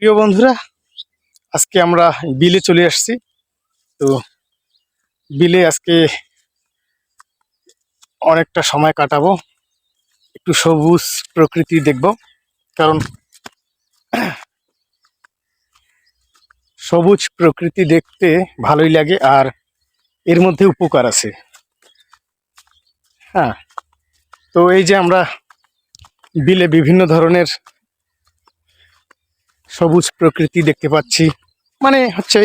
প্রিয় বন্ধুরা, আজকে আমরা বিলে চলে আসছি। তো বিলে আজকে অনেকটা সময় কাটাবো, একটু সবুজ প্রকৃতি দেখব। কারণ সবুজ প্রকৃতি দেখতে ভালোই লাগে, আর এর মধ্যে উপকার আছে। হ্যাঁ, তো এই যে আমরা বিলে বিভিন্ন ধরনের সবুজ প্রকৃতি দেখতে পাচ্ছি, মানে হচ্ছে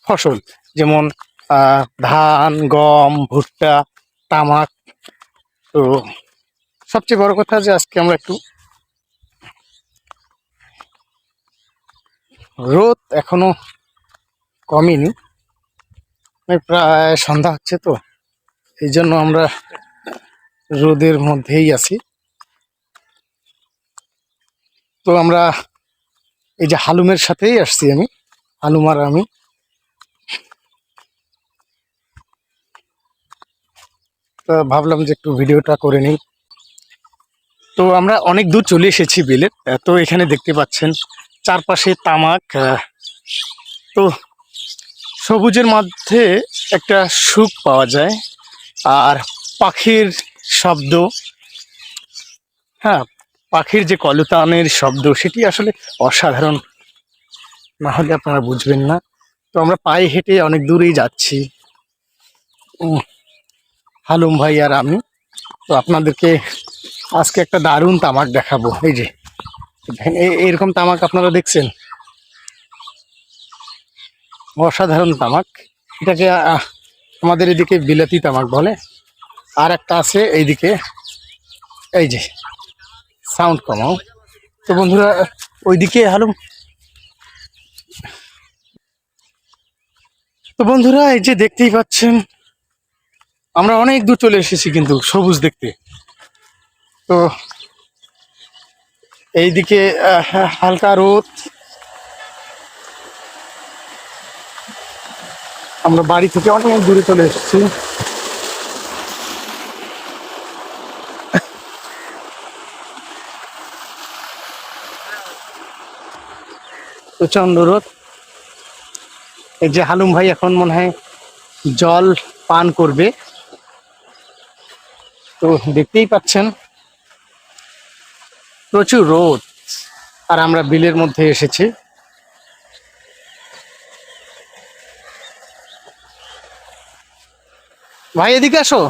ফসল, যেমন ধান, গম, ভুট্টা, তামাক। তো সবচেয়ে বড় কথা যে আজকে আমরা একটু রোদ এখনো কমেনি, প্রায় সন্ধ্যা হচ্ছে, তো এই জন্য আমরা রোদের মধ্যেই আছি। তো আমরা এই যে হালুমের সাথেই আসছি, হালুম আর আমি। তো ভাবলাম যে একটু ভিডিওটা করে নিই। তো আমরা অনেক দূর চলে এসেছি বিলের। তো এখানে দেখতে পাচ্ছেন চারপাশে তামাক। তো সবুজের মধ্যে একটা সুখ পাওয়া যায়, আর পাখির শব্দ, হ্যাঁ, পাখির যে কলতানের শব্দ, সেটি আসলে অসাধারণ, না হলে আপনারা বুঝবেন না। তো আমরা পায়ে হেঁটে অনেক দূরেই যাচ্ছি, হালুম ভাই আর আমি। তো আপনাদেরকে আজকে একটা দারুণ তামাক দেখাবো। এই যে এরকম তামাক আপনারা দেখছেন, অসাধারণ তামাক। এটাকে আমাদের এদিকে বিলাতি তামাক বলে। আর একটা আছে এইদিকে, এই যে সাউন্ড কমাও। তো বন্ধুরা, ওইদিকে হালুম। তো বন্ধুরা, এই যে দেখতেই পাচ্ছেন আমরা অনেক দূর চলে এসেছি কিন্তু সবুজ দেখতে। তো এইদিকে হালকা রোদ। আমরা বাড়ি থেকে অনেক দূরে চলে এসেছি। প্রচন্ড রোদ। এই যে হালুম ভাই এখন মনে হয় জল পান করবে। তো দেখতেই পাচ্ছেন প্রচুর রোদ, আর আমরা বিলের মধ্যে এসেছি। ভাই এদিকে আসো।